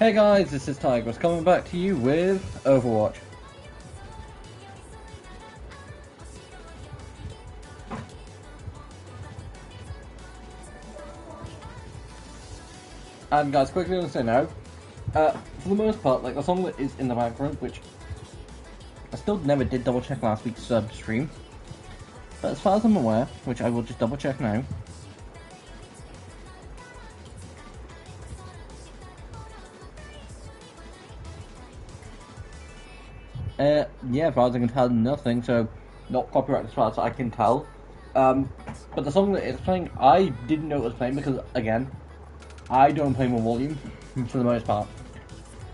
Hey guys, this is Tigress coming back to you with Overwatch. And guys, quickly to say now, for the most part, like the song that is in the background, which I still never did double check last week's stream, but as far as I'm aware, which I will just double check now, yeah, as far as I can tell, nothing, so not copyright as far as I can tell. But the song that is playing, I didn't know it was playing because, again, I don't play more volume for the most part.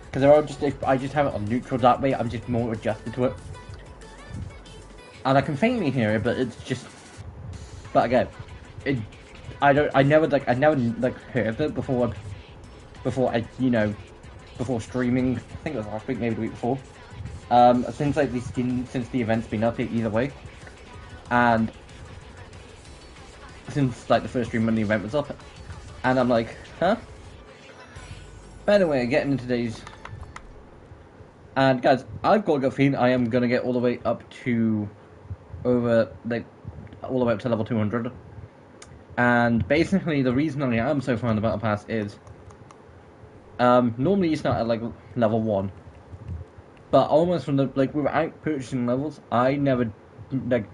Because they're all just, if I just have it on neutral that way, I'm just more adjusted to it. And I can faintly hear it, but it's just, but again, I never heard it before before streaming. I think it was last week, maybe the week before. Since the event's been up either way, and since like the first stream when the event was up, and I'm like, huh? But anyway, getting into today's, and guys, I've got a good feeling I am gonna get all the way up to all the way up to level 200. And basically, the reason I am so far in the battle pass is, normally you start at like level 1. But almost from the, without purchasing levels, I'm normally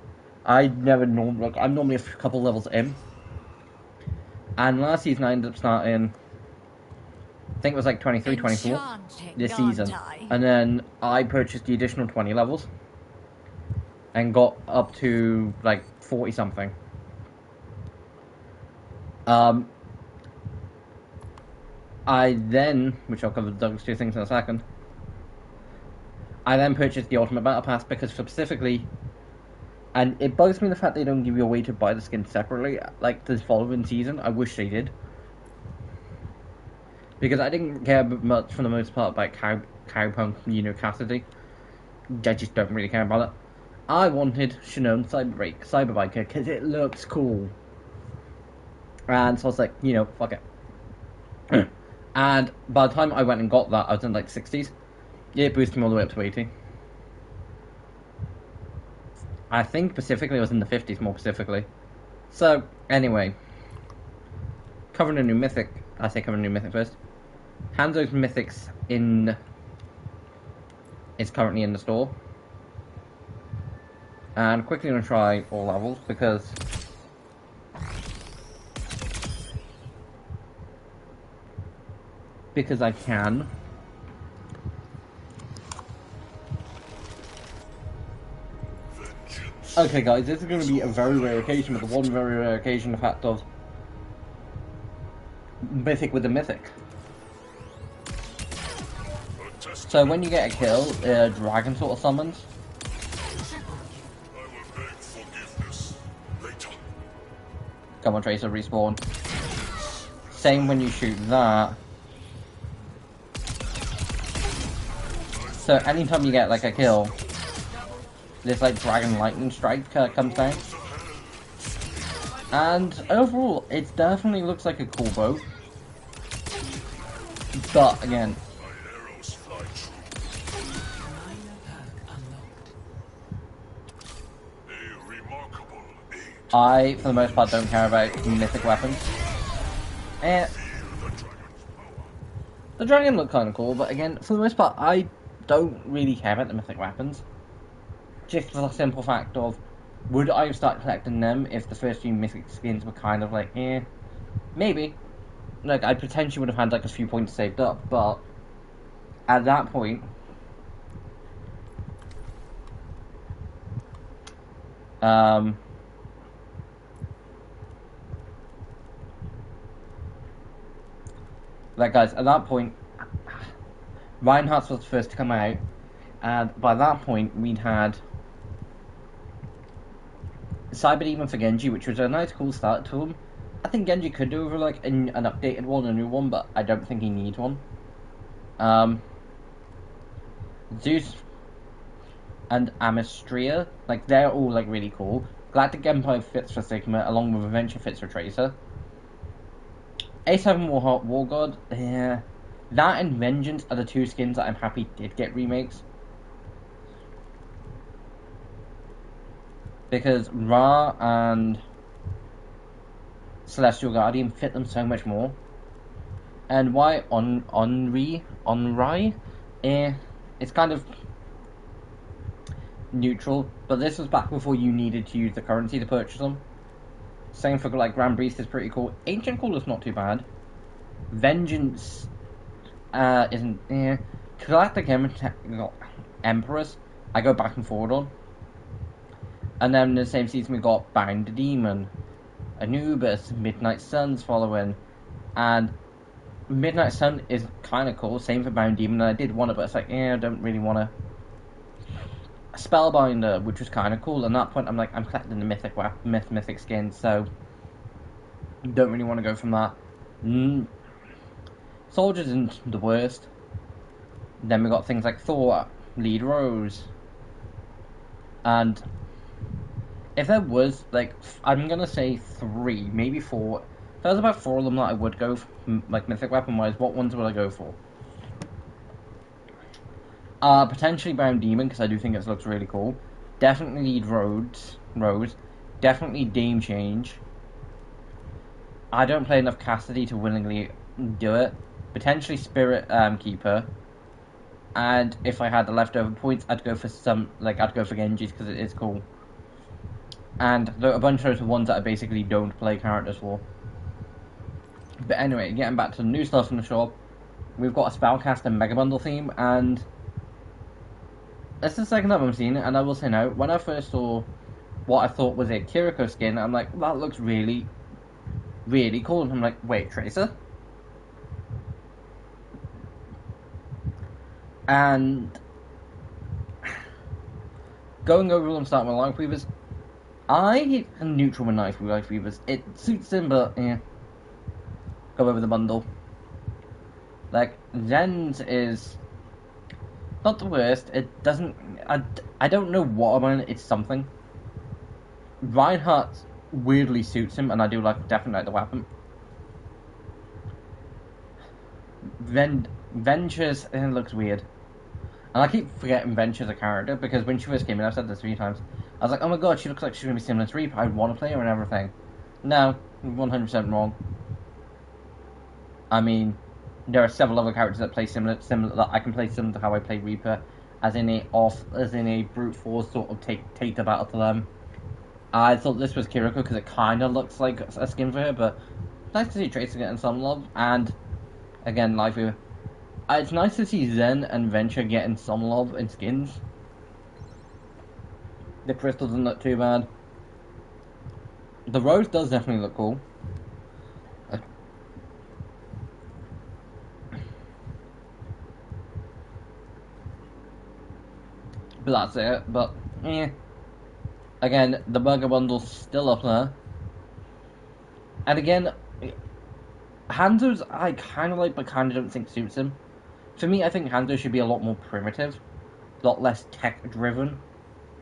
a couple levels in. And last season I ended up starting, I think it was like 23, 24 this season. And then I purchased the additional 20 levels. And got up to like 40 something. I then, which I'll cover those two things in a second, I then purchased the Ultimate Battle Pass because specifically, and it bugs me the fact they don't give you a way to buy the skin separately, like this following season. I wish they did. Because I didn't care much for the most part about Cowpunk, Cassidy. I just don't really care about it. I wanted Shinon Cyberbiker because it looks cool. And so I was like, fuck it. And by the time I went and got that, I was in like 60s. Yeah, it boosted me all the way up to 80. I think specifically it was in the 50s, more specifically. So, anyway. Covering a new mythic. I say covering a new mythic first. Hanzo's Mythics is currently in the store. And quickly going to try all levels, because I can. Okay guys, this is going to be a very rare occasion, but the one very rare occasion, the fact of Mythic with the Mythic. So when you get a kill, a dragon sort of summons. Come on Tracer, respawn. Same when you shoot that. So anytime you get like a kill, this like dragon lightning strike comes down. And overall, it definitely looks like a cool bow. But again, I, for the most part, don't care about mythic weapons. The dragon looked kind of cool, but again, for the most part, I don't really care about the mythic weapons. Just for the simple fact of, would I start collecting them if the first few mythic skins were kind of like, maybe. Like, I potentially would have had like a few points saved up, but at that point, like guys, at that point, Reinhardt's was the first to come out, and by that point we'd had Cyber Demon for Genji, which was a nice cool start to him. I think Genji could do over like an updated one, a new one, but I don't think he needs one. Zeus and Amistria, like they're all like really cool. Galactic Empire fits for Sigma, along with Adventure fits for Tracer. A7 War God, yeah. That and Vengeance are the two skins that I'm happy did get remakes. Because Ra and Celestial Guardian fit them so much more. And why Onrai, it's kind of neutral, but this was back before you needed to use the currency to purchase them. Same for like Grand Beast is pretty cool. Ancient Caller's not too bad. Vengeance isn't. Galactic Emperors, I go back and forward on. And then in the same season we got Bound the Demon, Anubis, Midnight Sun's following, and Midnight Sun is kind of cool. Same for Bound Demon, and I did want it, but it's like, I don't really want to. Spellbinder, which was kind of cool. At that point, I'm like, I'm collecting the mythic skin, so don't really want to go from that. Soldiers isn't the worst. Then we got things like Thor, Lead Rose, and if there was like, I'm gonna say 3, maybe 4. If there was about 4 of them that I would go for, like mythic weapon wise, what ones would I go for? Potentially Bound Demon, because I do think it looks really cool. Definitely Lead Rose. Definitely Dame Change. I don't play enough Cassidy to willingly do it. Potentially Spirit Keeper. And if I had the leftover points, I'd go for Genji's, because it is cool. And a bunch of those are ones that I basically don't play characters for. But anyway, getting back to the new stuff in the shop. We've got a Spellcaster Mega Bundle theme, and it's the second time I'm seeing it, and I will say now, when I first saw what I thought was a Kiriko skin, I'm like, that looks really, really cool. And I'm like, wait, Tracer? And going over them, starting with Life Weavers, I am neutral with Life Weavers. It suits them, but yeah. Go over the bundle. Like, Zen's is not the worst. It doesn't. I don't know what about it. It's something. Reinhardt weirdly suits him, and I do definitely like the weapon. Ventures looks weird, and I keep forgetting Ventures a character, because when she first came in, I've said this 3 times. I was like, oh my god, she looks like she's gonna be similar to Reaper. I'd want to play her and everything. No, 100% wrong. I mean, there are several other characters that play similar that I can play similar to how I play Reaper, as in a brute force sort of take the battle to them. I thought this was Kiriko because it kind of looks like a skin for her, but nice to see Tracer getting some love. And again, Life Weaver. It's nice to see Zen and Venture getting some love in skins. The crystal doesn't look too bad. The rose does definitely look cool. But that's it. But again, the burger bundle's still up there. And again, Hanzo's I kind of like, but kind of don't think suits him. For me, I think Hanzo should be a lot more primitive, a lot less tech-driven.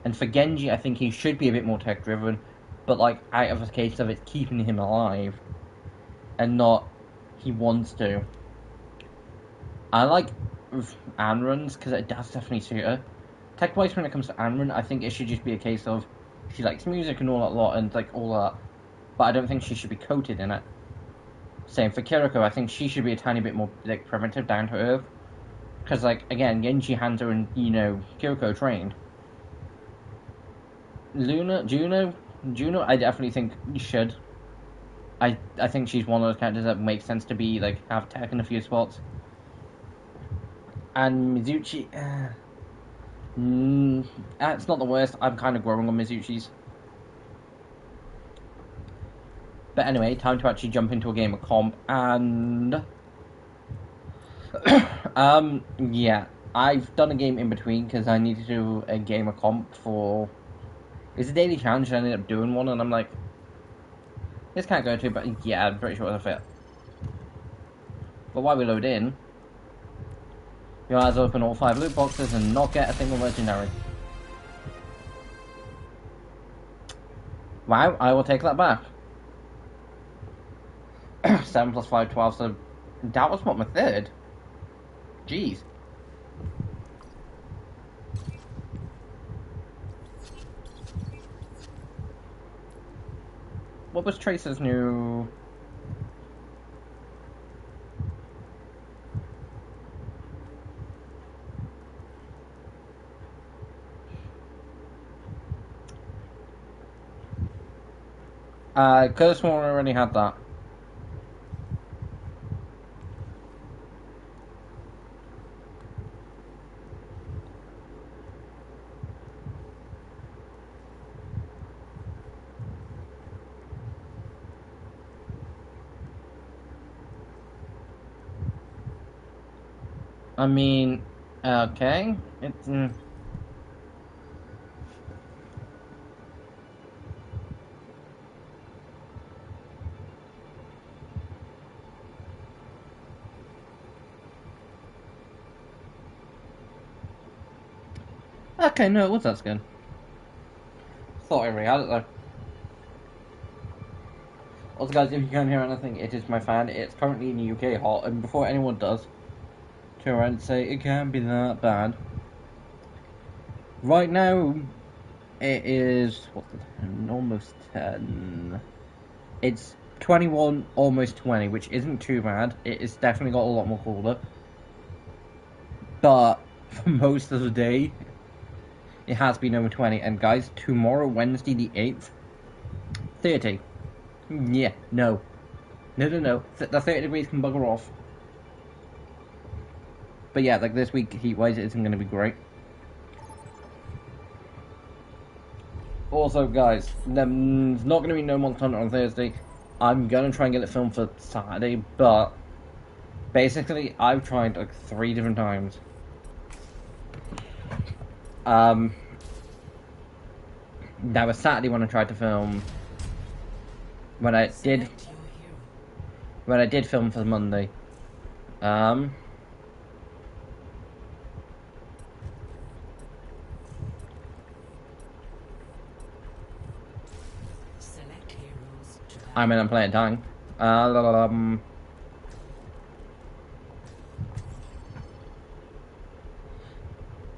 And for Genji, I think he should be a bit more tech-driven, but like out of a case of it's keeping him alive, and not he wants to. I like Anrun's because it does definitely suit her. Tech-wise, when it comes to Anrun, I think it should just be a case of she likes music and all that lot, and like all that, but I don't think she should be coated in it. Same for Kiriko, I think she should be a tiny bit more like primitive, down to earth. Because like again, Genji, Hanzo, and Kiriko trained. Juno, I definitely think you should. I think she's one of those characters that makes sense to be like have tech in a few spots. And Mizuchi, it's not the worst. I'm kind of growing on Mizuchi's. But anyway, time to actually jump into a game of comp, and yeah, I've done a game in between because I need to do a game of comp for. It's a daily challenge, and I ended up doing one, and I'm like, this can't go too, but yeah, I'm pretty sure it'll fit. But while we load in, you guys open all 5 loot boxes and not get a single legendary. Wow, I will take that back. 7 plus 5, 12, so that was what, my third? Jeez. What was Tracer's new... Curse one already had that. I mean, okay, it's... Okay, no, it was that skin. Thought I already had it though. Also guys, if you can't hear anything, it is my fan. It's currently in the UK hot, and before anyone does turn around and say it can't be that bad. Right now, it is, what's the time? Almost 10. It's 21, almost 20, which isn't too bad. It is definitely got a lot more cooler. But for most of the day, it has been over 20. And guys, tomorrow, Wednesday the 8th, 30. Yeah, no. No. The 30 degrees can bugger off. But yeah, like this week, heat-wise, it isn't going to be great. Also, guys, there's not going to be no Monster Hunter on Thursday. I'm going to try and get it filmed for Saturday, but basically, I've tried like 3 different times. That was Saturday when I tried to film. When I did film for Monday. I mean, I'm playing Tang.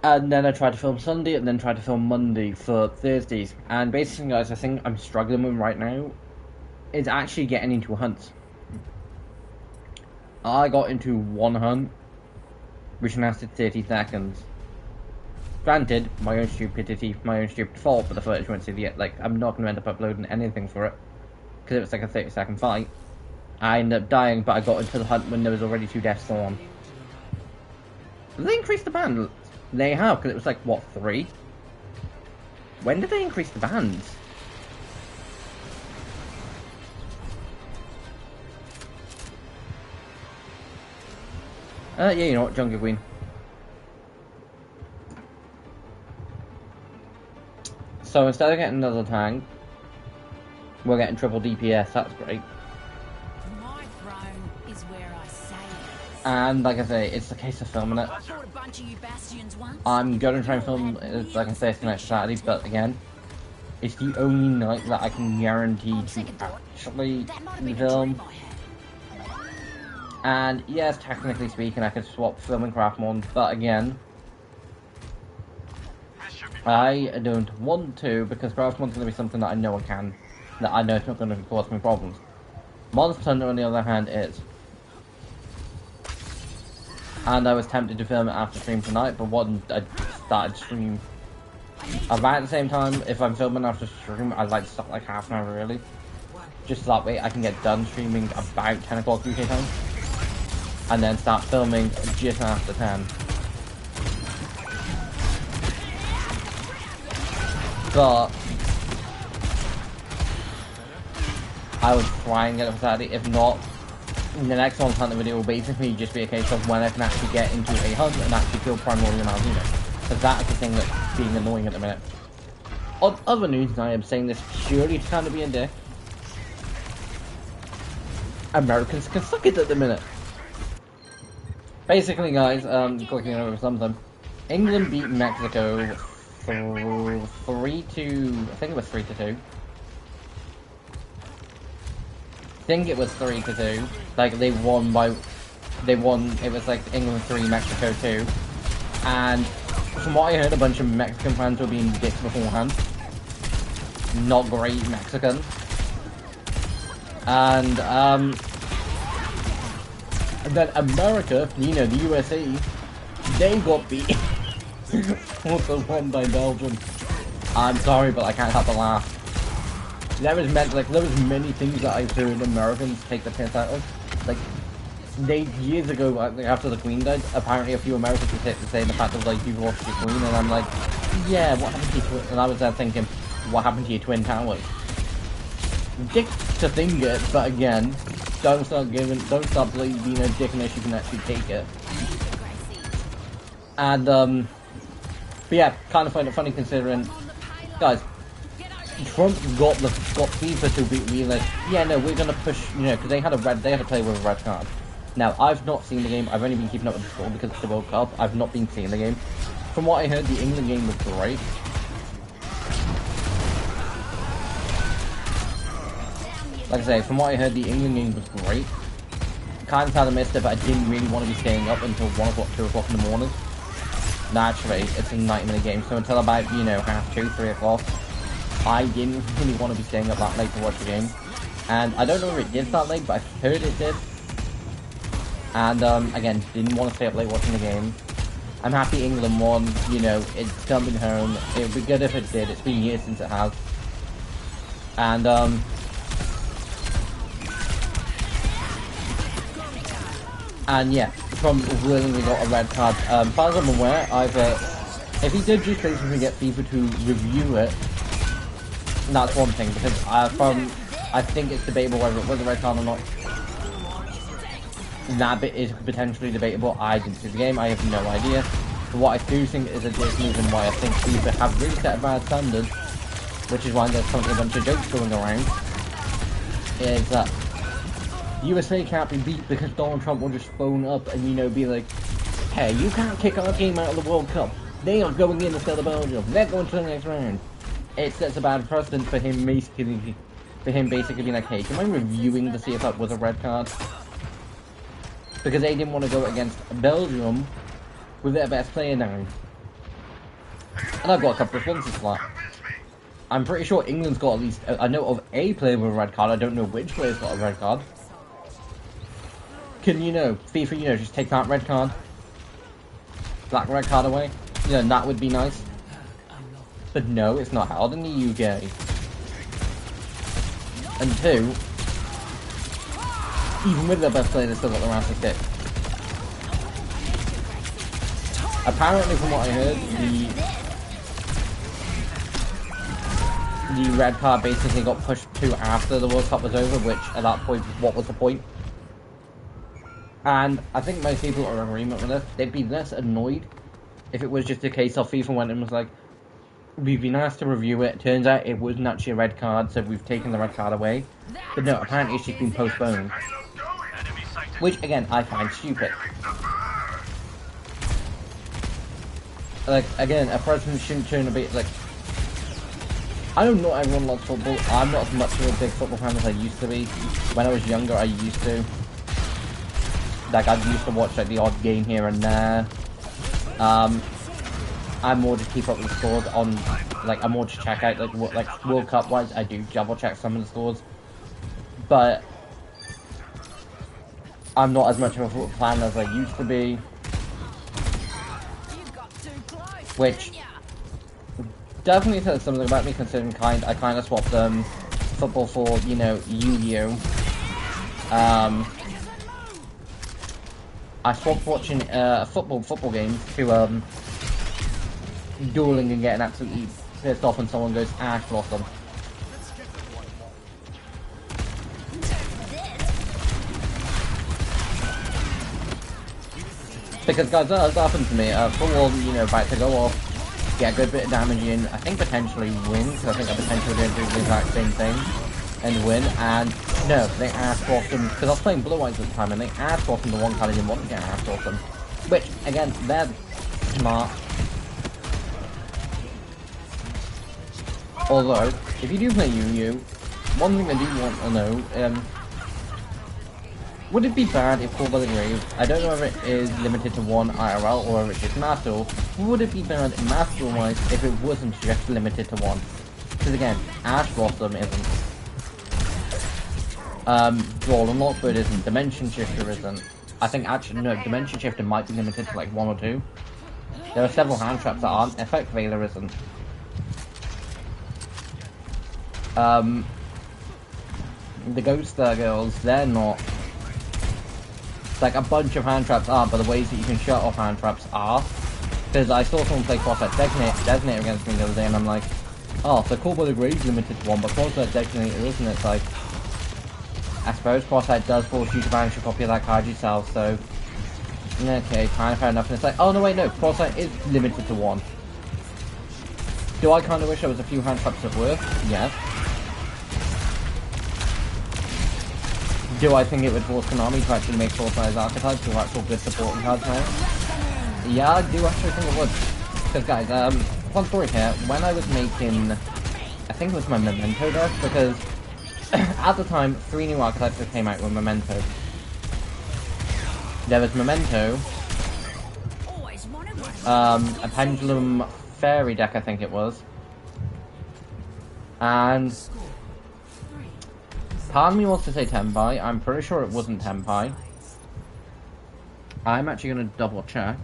And then I tried to film Sunday, and then tried to film Monday for Thursdays. And basically, guys, I think I'm struggling with right now is actually getting into hunts. I got into one hunt, which lasted 30 seconds. Granted, my own stupidity, my own stupid fault for the footage went to the like, I'm not going to end up uploading anything for it. Because it was like a 30-second fight. I ended up dying, but I got into the hunt when there was already 2 deaths on. Did they increase the ban? They have, because it was like, what, 3? When did they increase the bans? Yeah, you know what, Jungle Queen. So instead of getting another tank, we're getting triple DPS, that's great. My throne is where I say it is. And like I say, it's the case of filming it. I fought a bunch of you bastions once. I'm gonna try and film, like I say, it's next Saturday, but again, it's the only night that I can guarantee to actually film. And yes, technically speaking, I could swap film and craft mod, but again, I don't want to, because craft mod's gonna be something that I know I can, that I know it's not gonna cause me problems. Monster Hunter, on the other hand, is. And I was tempted to film it after stream tonight, but when I started stream about the same time, if I'm filming after stream, I'd like to start like half an hour early. Just that way I can get done streaming about 10 o'clock UK time. And then start filming just after 10. But I would try and get it for Saturday. If not, the next Monster Hunter video will basically just be a case of when I can actually get into a hunt and actually kill Primordial Malzino. Because that is the thing that's being annoying at the minute. On other news, and I am saying this purely to kind of be a dick, Americans can suck it at the minute. Basically, guys, clicking over something. England beat Mexico 3-2. I think it was 3-2. I think it was 3-2. Like, they won by They won, it was like England 3, Mexico 2. And from what I heard, a bunch of Mexican fans were being dicks beforehand. Not great Mexican. And then America, you know, the USA, they got beat 4-1 by Belgium. I'm sorry, but I can't help but laugh. There was many things that I've heard Americans take the piss out of. Like, years ago, after the Queen died, apparently a few Americans would hit to say the fact of, like, you've lost your Queen, and I'm like, yeah, what happened to your Twin? And I was there thinking, what happened to your Twin Towers? Dick to think it, but again, don't start being a dick unless you can actually take it. And, but yeah, kind of find it funny considering, guys, Trump got FIFA to be like, yeah, no, we're gonna push, you know, because they had to play with a red card. Now, I've not seen the game. I've only been keeping up with the score because it's the World Cup. I've not been seeing the game. From what I heard, the England game was great. Like I say, from what I heard, the England game was great. Kind of had missed it, but I didn't really want to be staying up until 1 o'clock, 2 o'clock in the morning. Naturally, it's a 90-minute game, so until about, you know, half 2, 3 o'clock, I didn't really want to be staying up that late to watch the game. And I don't know if it did that late, but I heard it did. And, again, didn't want to stay up late watching the game. I'm happy England won, you know, it's coming home. It would be good if it did. It's been years since it has. And, yeah, Trump willingly got a red card. As far as I'm aware, if he did just basically get FIFA to review it, that's one thing, because I think it's debatable whether it was a red card or not. That bit is potentially debatable. I didn't see the game, I have no idea. But what I do think is a dick move and why I think FIFA have really set a bad standard, which is why there's currently a bunch of jokes going around, is that USA can't be beat because Donald Trump will just phone up and, you know, be like, hey, you can't kick our team out of the World Cup. They are going in instead of Belgium. They're going to the next round. It sets a bad precedent for him basically being like, hey, do you mind reviewing to see if that was a red card? Because they didn't want to go against Belgium with their best player down. And I've got a couple of responses for that. I'm pretty sure England's got at least a note of a player with a red card. I don't know which player's got a red card. Can, you know, FIFA, you know, just take that red card? That red card away? You know, that would be nice. But no, it's not held in the UK. And 2, even with their best player, they still got the ass to kick. Apparently, from what I heard, the red card basically got pushed to after the World Cup was over, which at that point, what was the point? And I think most people are in agreement with this. They'd be less annoyed if it was just a case of FIFA went and was like, we've been asked to review it. Turns out it wasn't actually a red card, so we've taken the red card away. But no, apparently it's just been postponed. Which, again, I find stupid. Like, again, a president shouldn't turn a bit, like... I don't know everyone loves football. I'm not as much of a big football fan as I used to be. When I was younger, I used to. Like, I used to watch, like, the odd game here and there. I'm more to keep up with the scores on, like, I'm more to check out, like World Cup wise, I do double check some of the scores. But I'm not as much of a football fan as I used to be. Which definitely says something about me, considering I kind of swapped football for, you know, Yu-Gi-Oh! I swapped watching football games to dueling and getting absolutely pissed off when someone goes Ash Blossom. Because guys, that has happened to me. Football, you know, about to go off, get a good bit of damage in, I think potentially win, because I think I potentially did do the exact same thing, and win, and no, they Ash Blossom, because I was playing Blue Eyes at the time, and they Ash Blossom the one card I didn't want to get Ash Blossom. Which, again, they're smart. Although, if you do play Yu-Gi-Oh! One thing I do want to know, Would it be bad if Call by the Grave, I don't know if it is limited to one IRL or if it's just Master Duel, would it be bad Master Duel wise if it wasn't just limited to one? Because again, Ash Blossom isn't. Brawl and Lockbird isn't, Dimension Shifter isn't. I think actually, no, Dimension Shifter might be limited to like one or two. There are several hand traps that aren't, Effect Veiler isn't. The Ghost Girls, they're not. It's like a bunch of hand traps are, but the ways that you can shut off hand traps are. Because I saw someone play Crosshair Designator against me the other day, and I'm like, oh, so Call by the Grave limited to one, but Crosshair Designator isn't it? It's like, I suppose Crosshair does force you to banish a copy of that card yourself, so... Okay, kind of fair enough. And it's like, oh no wait, no, Crosshair is limited to one. Do I kind of wish there was a few hand traps of worth? Yes. Do I think it would force Konami to actually make Crosshair's archetypes to actual good supporting cards now? Yeah, I do actually think it would. Because guys, fun story here, when I was making, I think it was my Memento deck, because at the time, 3 new archetypes that came out with Memento. There was Memento, a Pendulum Fairy deck I think it was, and part of me wants to say Tenpai, I'm pretty sure it wasn't Tenpai. I'm actually going to double check.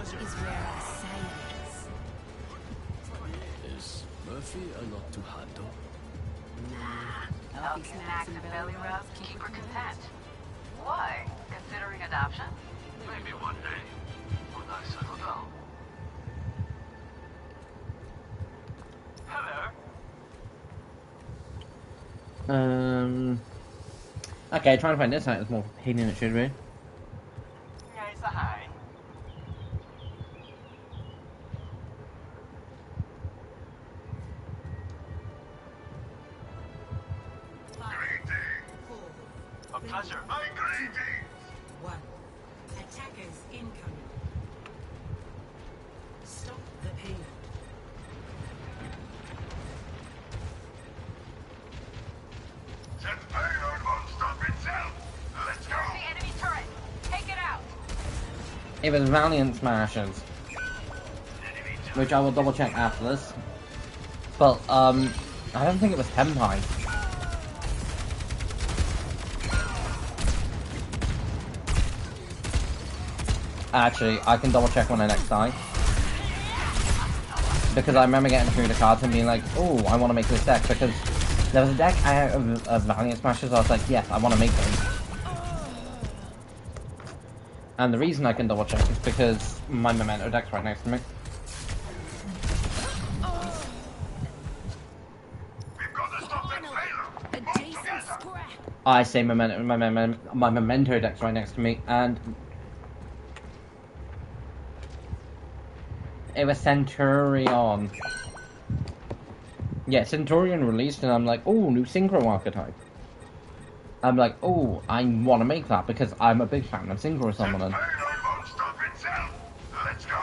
Is where I say it is. Is Murphy a lot to handle? Healthy snacks and belly rubs keep her content. Why? Considering adoption? Maybe one day, when I settle down. Hello. Okay, trying to find this out is more pain than it should be. Yeah, it's a hi. A pleasure. My greetings! 1. Attackers incoming. Stop the payload. That payload won't stop itself! Let's go! The enemy turret! Take it out! It was Valiant Smashers, which I will double check after this. But, I don't think it was Tenpai. Actually, I can double check when I next die. Because I remember getting through the cards and being like, oh, I want to make this deck. Because there was a deck out of Valiant Smashers, I was like, yes, I want to make them. And the reason I can double check is because my Memento deck's right next to me. We've got to stop that payload! A decent scrap. I say Memento, my Memento deck's right next to me, and it was Centurion. Yeah, Centurion released, and I'm like, oh, new Synchro archetype. I'm like, oh, I want to make that because I'm a big fan of Synchro Summoning. That payload won't stop itself! Let's go!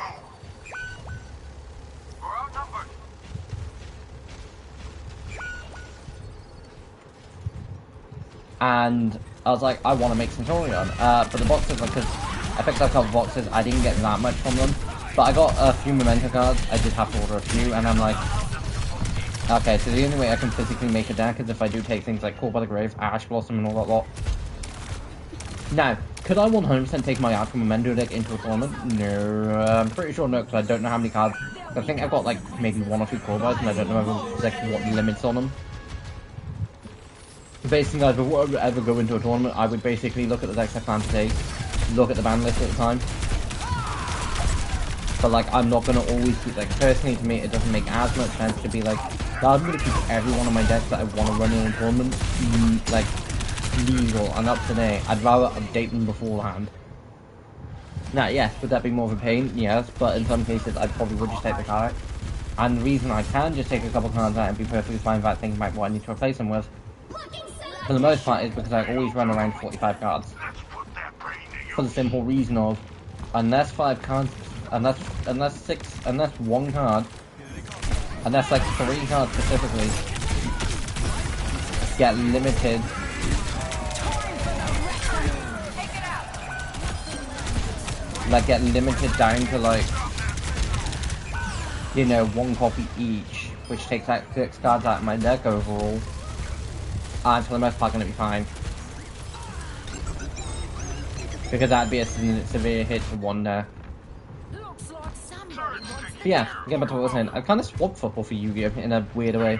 We're outnumbered! And I was like, I want to make Centurion. But the boxes, because I picked up a couple boxes, I didn't get that much from them. But I got a few Memento cards, I did have to order a few, and I'm like, okay, so the only way I can physically make a deck is if I do take things like Call by the Grave, Ash Blossom, and all that lot. Now, could I 100% take my actual Memento deck into a tournament? No, I'm pretty sure no, because I don't know how many cards. I think I've got like maybe 1 or 2 Call bys, and I don't know exactly what the limits on them. Basically, guys, before I ever go into a tournament, I would basically look at the decks I plan to take, look at the ban list at the time. But like, I'm not gonna always be like, personally to me, it doesn't make as much sense to be like, I'm gonna keep every one of my decks that I want to run in a tournament, like, legal and up to date. I'd rather update them beforehand. Now, yes, would that be more of a pain? Yes, but in some cases, I probably would just take the card out. And the reason I can just take a couple cards out and be perfectly fine without thinking about what I need to replace them with, for the most part, is because I always run around 45 cards. For the simple reason of, unless 5 cards, unless one card, unless like 3 cards specifically get limited, like get limited down to like, you know, 1 copy each, which takes out 6 cards out of my deck overall, and for the most part gonna be fine. Because that'd be a severe hit to 1 there. But yeah, getting back to what I was saying, I kind of swapped football for Yu-Gi-Oh! In a weird way.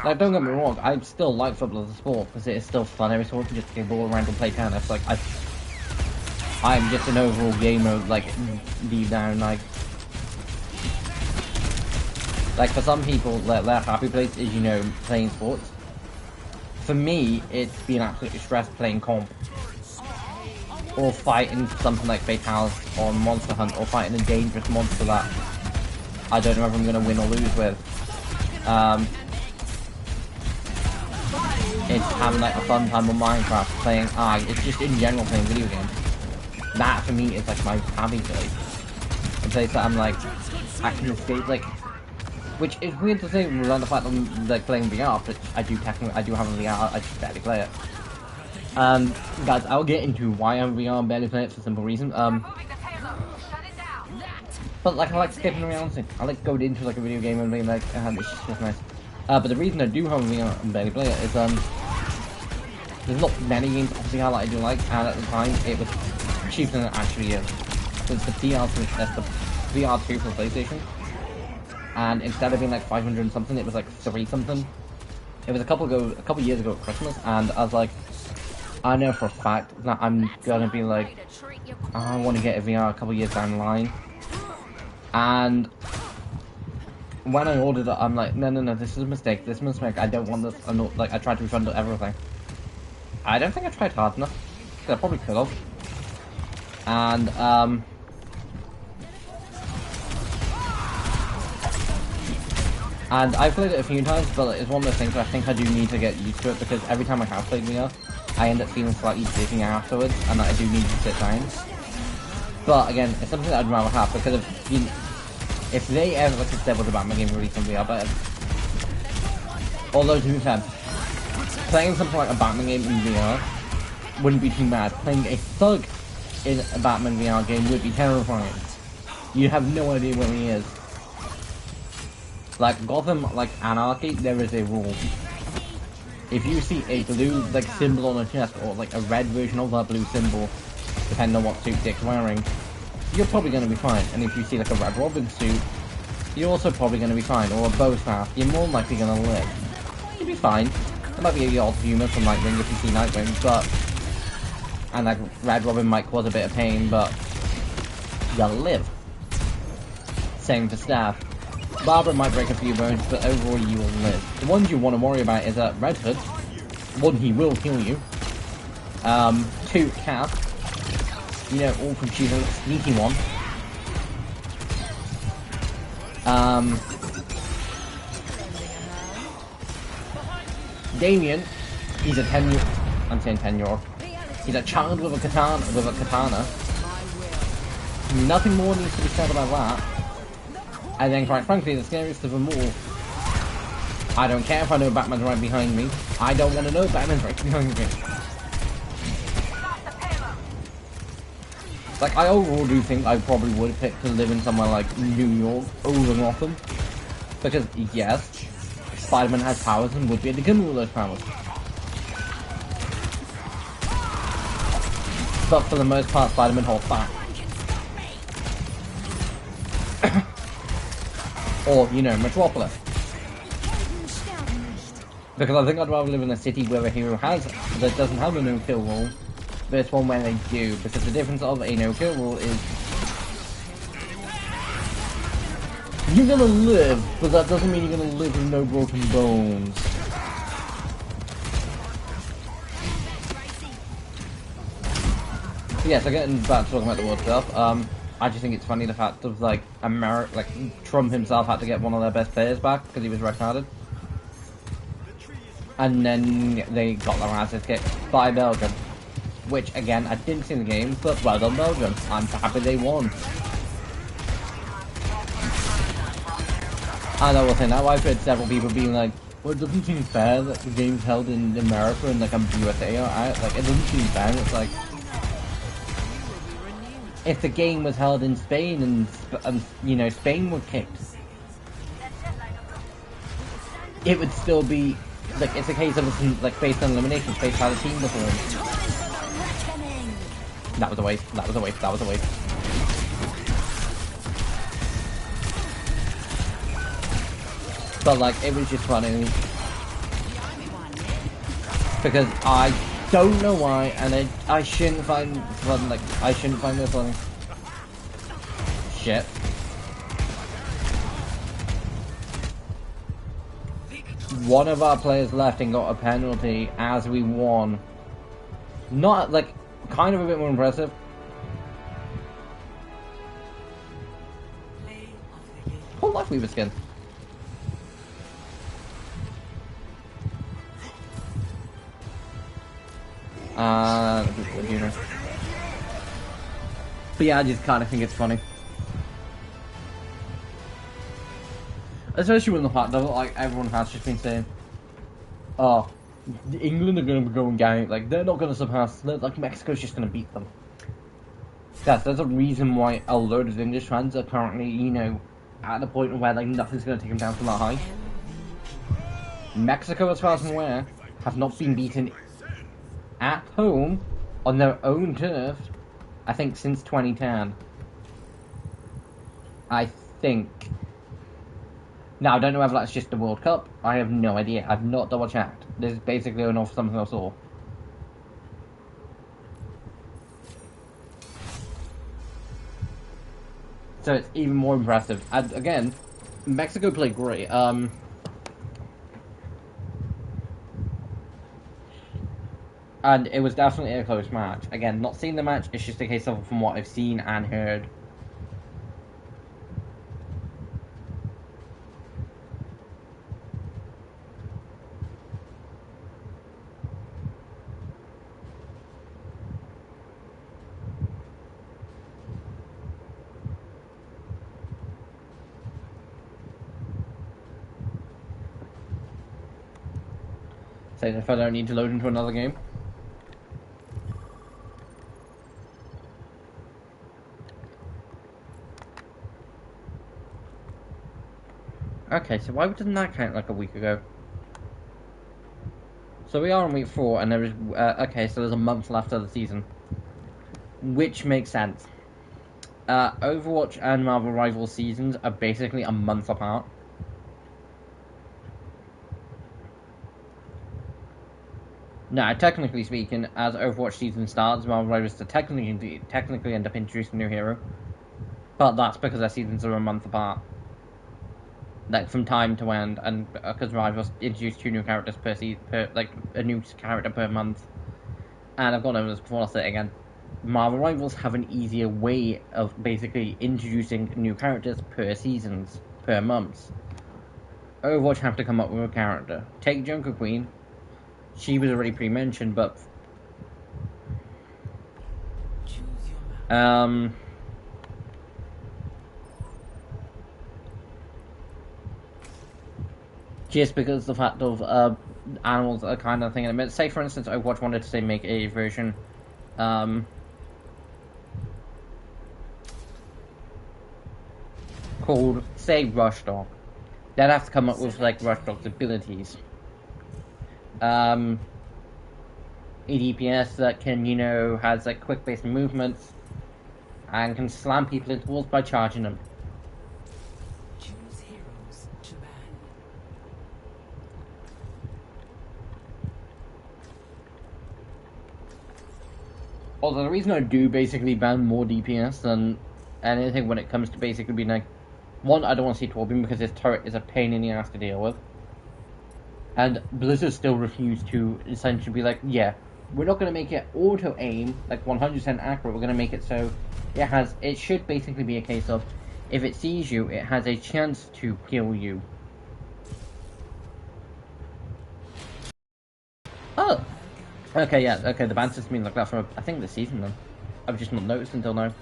Like, don't get me wrong, I still like football as a sport, because it is still fun every so often just to get ball around and play tennis. Like, I'm just an overall gamer, like, deep down, like for some people, their happy place is, you know, playing sports. For me, it's been absolutely stressed playing comp. Or fighting something like Fatales or Monster Hunt, or fighting a dangerous monster that I don't know if I'm going to win or lose with. It's having like a fun time on Minecraft, playing, it's just in general playing video games. That for me is like my happy place. A place that I'm like, I can escape, like, which is weird to say around the fact that I'm like playing VR, but I do have a VR, I just barely play it. Guys, I'll get into why I'm VR and barely play it for a simple reason. But like, I like escaping reality. I like going into like a video game and being like, it's just nice. But the reason I do have a VR and barely play it is, there's not many games of VR that I do like, and at the time, it was cheaper than it actually is. So it's the VR2 for PlayStation. And instead of being like 500 and something, it was like 3 something. It was a couple years ago at Christmas, and I was like, I know for a fact that I'm gonna be like, I want to get a VR a couple years down the line. And when I ordered it, I'm like, no, this is a mistake. This is a mistake. I don't want this. I'm not, like, I tried to refund everything. I don't think I tried hard enough. I probably could have. And I played it a few times, but it's one of those things where I think I do need to get used to it, because every time I have played VR, I end up feeling slightly dizzy afterwards, and I do need to sit down. But again, it's something that I'd rather have, because if they ever, like I said, was a Batman game released on VR, but although to be fair, playing something like a Batman game in VR wouldn't be too bad. Playing a thug in a Batman VR game would be terrifying. You have no idea where he is. Like Gotham, like Anarchy, there is a rule. If you see a blue like symbol on a chest, or like a red version of that blue symbol, depending on what suit Dick's wearing, you're probably going to be fine. And if you see like a Red Robin suit, you're also probably going to be fine. Or a bow staff, you're more likely going to live. You'll be fine. There might be a odd humour from Nightwing if you see Nightwing, but... And like Red Robin might cause a bit of pain, but... You'll live. Same for Staff. Barbara might break a few bones, but overall you will live. The ones you want to worry about is that Red Hood. 1, he will kill you. 2, Cap. You know, all from choosing a sneaky one. Damien, he's a 10-year... I'm saying 10-year-old. He's a child with a katana. Nothing more needs to be said about that. And then, quite frankly, the scariest of them all, I don't care if I know Batman's right behind me. I don't want to know Batman's right behind me. Like, I overall do think I probably would pick to live in somewhere like New York over Gotham. Because, yes, Spider-Man has powers and would be able to give me all those powers. But for the most part, Spider-Man holds back. Or, you know, Metropolis. Because I think I'd rather live in a city where a hero that doesn't have a no-kill rule, versus one where they do. Because the difference of a no-kill rule is You're gonna live, but that doesn't mean you're gonna live with no broken bones. Yeah, so getting back to talking about the World Cup, I just think it's funny the fact of like Trump himself had to get one of their best players back because he was red carded, and then they got their asses kicked by Belgium, which again I didn't see in the game, but well done Belgium. I'm happy they won. And I will say now I've heard several people being like, well, it doesn't seem fair that the game's held in America and like I'm USA. Like it doesn't seem fair. It's like, if the game was held in Spain and you know Spain were kicked, it would still be like it's a case of like based on eliminations, based on how the team performed. That was a waste. That was a waste. That was a waste. But like it was just funny because I don't know why, and I shouldn't find fun. Like I shouldn't find this funny. Shit. One of our players left and got a penalty as we won. Not like kind of a bit more impressive. Whole life we were skin. But yeah, I just kind of think it's funny. Especially when the fact that like everyone has just been saying, oh, England are going to be going down, like they're not going to surpass, like Mexico's just going to beat them. Yes, there's a reason why a load of English fans are currently, you know, at the point where like nothing's going to take them down from that high. Mexico, as far as I'm aware, have not been beaten at home on their own turf, I think, since 2010. I think. Now, I don't know whether that's just the World Cup. I have no idea. I've not double checked. This is basically an off something I saw. So it's even more impressive. And again, Mexico played great. And it was definitely a close match. Again, not seeing the match, it's just a case of from what I've seen and heard. So if I don't need to load into another game. Okay, so why didn't that count like a week ago? So we are on week 4, and there is okay. So there's a month left of the season, which makes sense. Overwatch and Marvel Rivals seasons are basically a month apart. Now, technically speaking, as Overwatch season starts, Marvel Rivals to technically end up introducing a new hero, but that's because their seasons are a month apart. Like from time to end, and because Rivals introduce 2 new characters like a new character per month. And I've gone over this before, I'll say it again. Marvel Rivals have an easier way of basically introducing new characters per month. Overwatch have to come up with a character. Take Junker Queen. She was already pre-mentioned, but just because the fact of animals are kind of thing in a minute. Say for instance Overwatch wanted to make a version called say Rush Dog. They'd have to come up with like Rush Dog's abilities. A DPS that can, you know, has like quick based movements and can slam people into walls by charging them. Choose heroes to ban. Although the reason I do basically ban more DPS than anything when it comes to basically being like One, I don't want to see Torbjorn because his turret is a pain in the ass to deal with. And Blizzard still refused to essentially be like, yeah, we're not going to make it auto-aim, like 100% accurate, we're going to make it so it should basically be a case of, if it sees you, it has a chance to kill you. Oh! Okay, yeah, okay, the ban system been like that for, I think, this season then. I've just not noticed until now.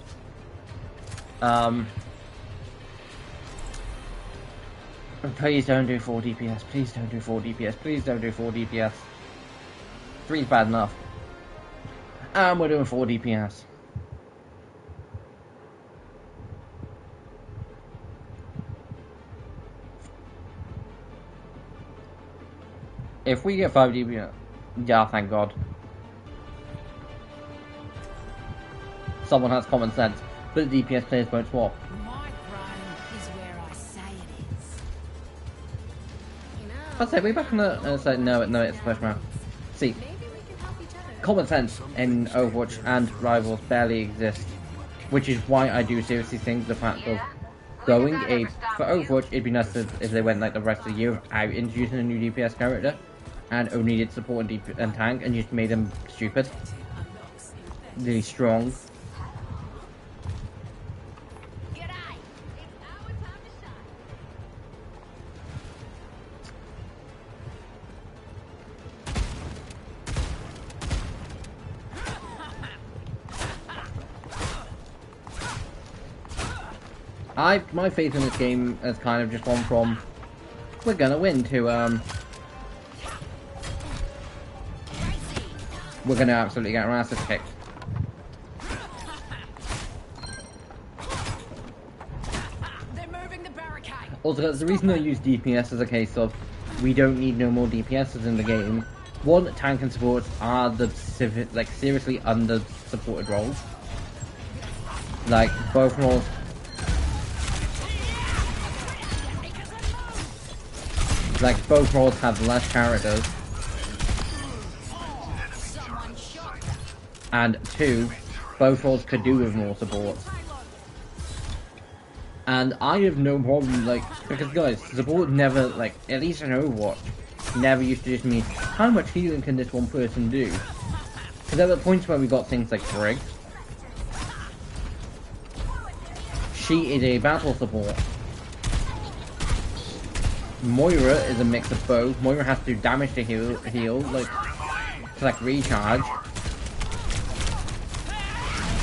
Please don't do 4 DPS, please don't do 4 DPS, please don't do 4 DPS. 3's bad enough. And we're doing 4 DPS. If we get 5 DPS, yeah, thank God. Someone has common sense, but the DPS players won't swap. My throne is where I say it is. You know, I'd say way back in the say no, it's Splash Man. See, maybe we can help each other. common sense in Overwatch and Rivals barely exist, which is why I do seriously think the fact of going for Overwatch, it'd be nice if they went like the rest of the year without introducing a new DPS character and only did support and tank and just made them stupid, really strong. My faith in this game has kind of just gone from we're gonna win to we're gonna absolutely get our asses kicked. They're moving the barricade. Also, that's the reason I use DPS as a case of we don't need no more DPSs in the game. One, tank and support are the seriously under supported roles. Like both roles. Like, both roles have less characters. And two, both roles could do with more support. And I have no problem, like, because guys, support never, like, at least in Overwatch, never used to just mean, how much healing can this one person do? Because there were points where we got things like Briggs. She is a battle support. Moira is a mix of both. Moira has to do damage to heal, like, to like recharge.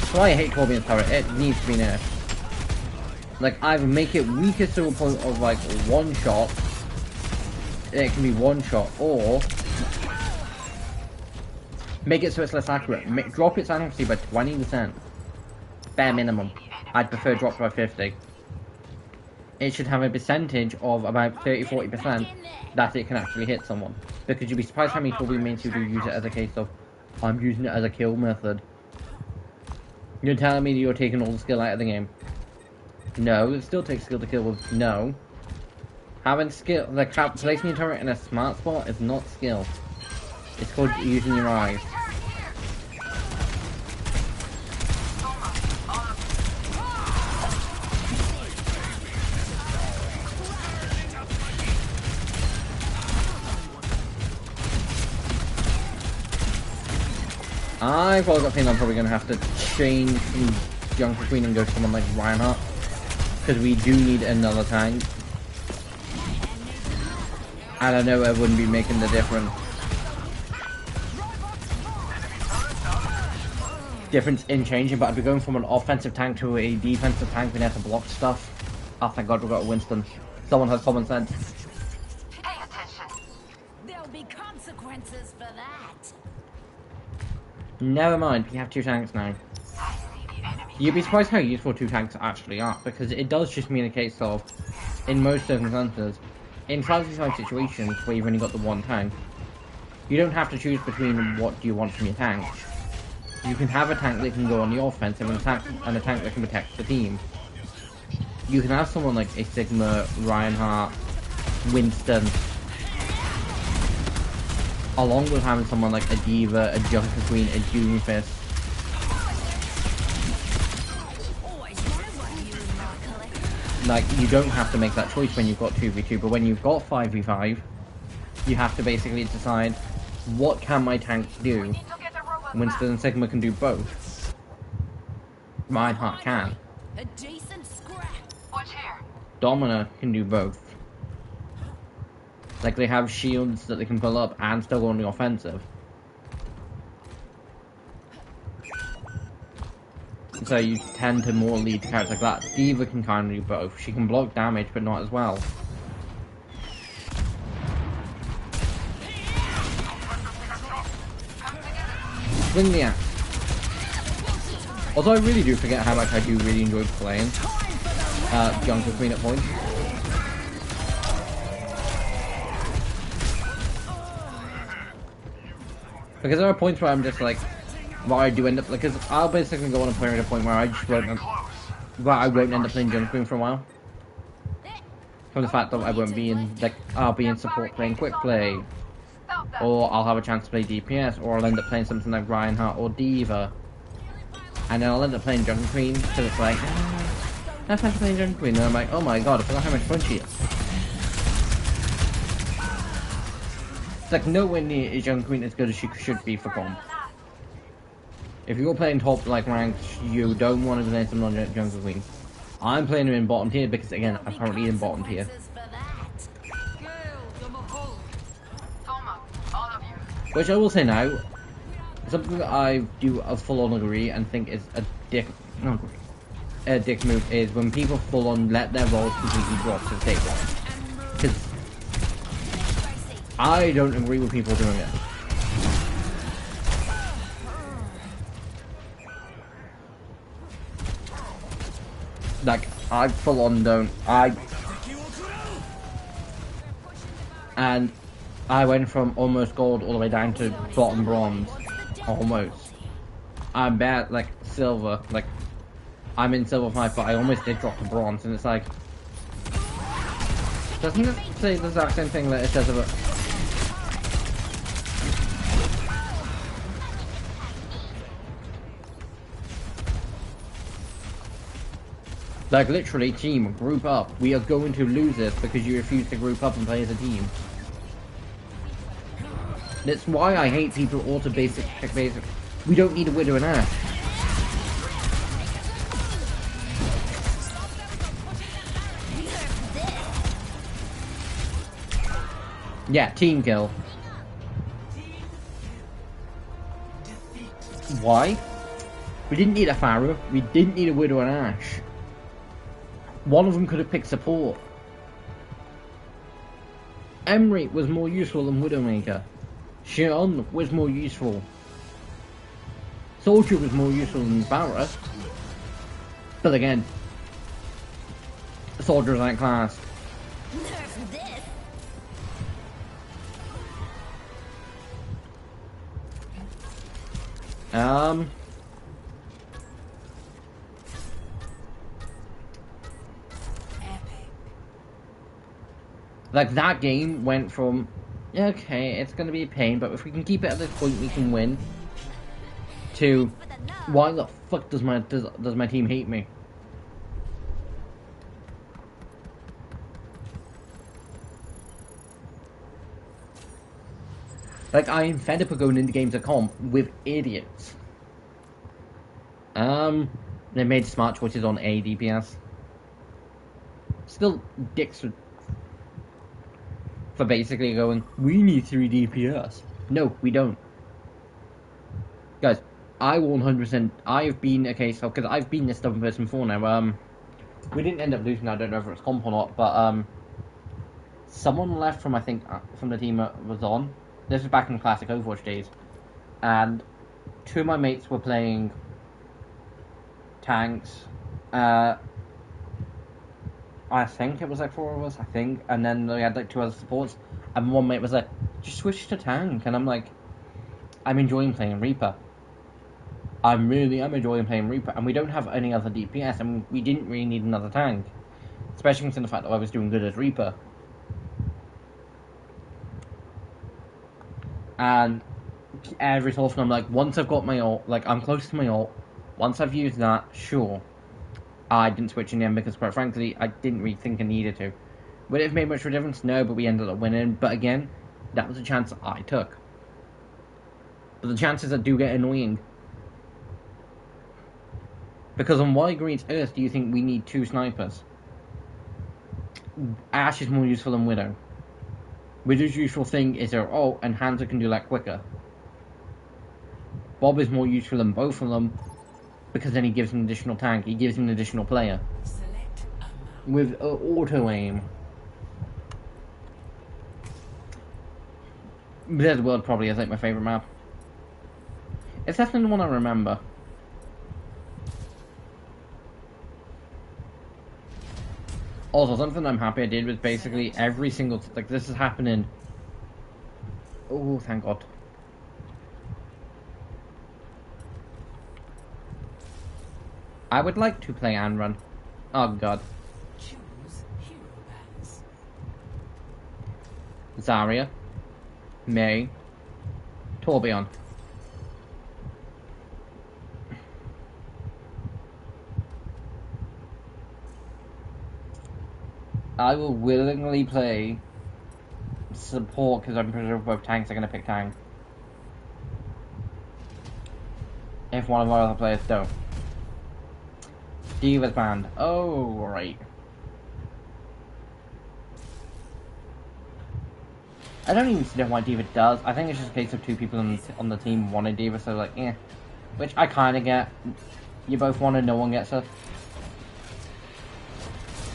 So I hate Torbjorn's turret. It needs to be nerfed. Like, either make it weaker to a point of like one shot. It can be one shot, or make it so it's less accurate. Drop its accuracy by 20%. Bare minimum. I'd prefer drop by 50. It should have a percentage of about 30-40% that it can actually hit someone. Because you'd be surprised how many Torbjorn mains who do use it as a case of, I'm using it as a kill method. You're telling me that you're taking all the skill out of the game? No, it still takes skill to kill with no. Having skill, like placing your turret in a smart spot is not skill. It's called using your eyes. I've probably got a feeling I'm probably going to have to change from Junker Queen and go to someone like Reinhardt. Because we do need another tank. And I know I wouldn't be making the difference. Difference in changing, but I'd be going from an offensive tank to a defensive tank being able to block stuff. Oh, thank God we've got a Winston. Someone has common sense. Pay attention. There'll be consequences for that. Never mind, we have 2 tanks now. You'd be surprised how useful 2 tanks actually are, because it does just mean a case of, in most circumstances, in 5v5 situations where you've only got the 1 tank, you don't have to choose between what do you want from your tank. You can have a tank that can go on the offensive and a tank that can protect the team. You can have someone like a Sigma, Reinhardt, Winston, along with having someone like a Diva, a Junker Queen, a Doomfist. like, you don't have to make that choice when you've got 2v2, but when you've got 5v5, you have to basically decide, what can my tank do? Need to get the robot Winston back. and Sigma can do both. Reinhardt can. A decent scrap. Watch here. Domina can do both. Like, they have shields that they can pull up and still go on the offensive. So you tend to more lead characters like that. Diva can kind of do both. She can block damage, but not as well. Swing the axe. Although I really do forget how much I do really enjoy playing Jungle Queen at points. Because there are points where I'm just like, well, I do end up, because I'll basically go on a point at a point where I just won't, where I won't end up playing Jungle Queen for a while. From the fact that I won't be in, like, I'll be in support playing quick play, Stop that. or I'll have a chance to play DPS, or I'll end up playing something like Reinhardt or Diva. And then I'll end up playing Jungle Queen, so it's like, that's how to play Jungle Queen, and I'm like, oh my god, I forgot how much fun she is. It's like, nowhere near is Jungle Queen as good as she should be for comp. If you're playing top, like, ranks, you don't want to be playing some non-Jungle Queen. I'm playing her in bottom tier because, again, I'm currently in bottom tier. Toma, all of you. Which I will say now, something that I do a full-on agree and think is a dick move is when people full-on let their roles completely drop to the table. Because I don't agree with people doing it. Like, I full-on don't. And I went from almost gold all the way down to bottom bronze. Almost. I'm bad, like, silver. Like, I'm in silver 5, but I almost did drop to bronze, and it's like... Doesn't it say the exact same thing that it says about... Like, literally, team, group up. We are going to lose this because you refuse to group up and play as a team. That's why I hate people auto-basic, pick basic. We don't need a Widow and Ash. Yeah, team kill. Why? We didn't need a Pharah. We didn't need a Widow and Ash. One of them could have picked support. Emery was more useful than Widowmaker. Xion was more useful. Soldier was more useful than Barra. But again, Soldiers aren't class. Like, that game went from, okay, it's gonna be a pain, but if we can keep it at this point, we can win, to, why the fuck does my team hate me? Like, I am fed up of going into games of comp with idiots. They made smart choices on A DPS. Still dicks for basically going, we need 3 DPS. No, we don't. Guys, I 100%, I've been a case of, because I've been this stubborn person before now, we didn't end up losing, I don't know if it's comp or not, but, someone left from, I think, from the team that was on. This was back in the classic Overwatch days, and 2 of my mates were playing tanks, I think it was like 4 of us, I think, and then we had like 2 other supports, and one mate was like, just switch to tank, and I'm like, I'm enjoying playing Reaper. I'm enjoying playing Reaper, and we don't have any other DPS, and we didn't really need another tank, especially considering the fact that I was doing good as Reaper. And every so often I'm like, once I've got my ult, like I'm close to my ult, once I've used that, sure. I didn't switch in the end because, quite frankly, I didn't really think I needed to. Would it have made much of a difference? No, but we ended up winning. But again, that was a chance I took. But the chances that do get annoying. Because on why Green's Earth do you think we need 2 snipers? Ash is more useful than Widow. Widow's useful thing is her ult, and Hanzo can do that quicker. Bob is more useful than both of them, because then he gives him an additional tank, he gives him an additional player. With auto-aim. Blizzard World probably is like my favourite map. It's definitely the one I remember. Also, something I'm happy I did was basically every single... Like, this is happening... Oh, thank God. I would like to play and run. Oh, God. Zarya. May. Torbjorn. I will willingly play support because I'm pretty sure both tanks are going to pick tank. If one of our other players don't. D.Va's banned. Oh, right. I don't even know why D.Va does. I think it's just a case of 2 people on the team wanted D.Va, so like, yeah. Which I kind of get. You both want it, no one gets it.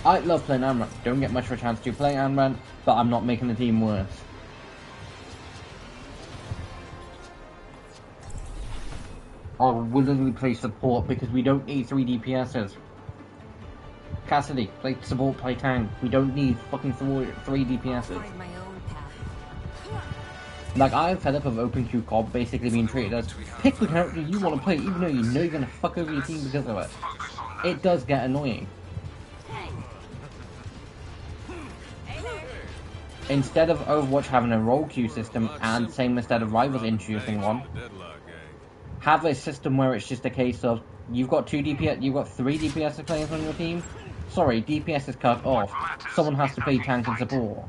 I love playing Amran. Don't get much of a chance to play Amran, but I'm not making the team worse. I'll willingly play support because we don't need 3 DPSs. Cassidy, play support, play tank. We don't need fucking 3 DPSs. Like, I'm fed up of open queue COD basically being treated as pick the character you want to play, even though you know you're gonna fuck over your team because of it. It does get annoying. Instead of Overwatch having a role queue system, and same instead of Rivals introducing one, have a system where it's just a case of you've got 3 DPS players on your team. Sorry, DPS is cut off. Someone has to play tank and support.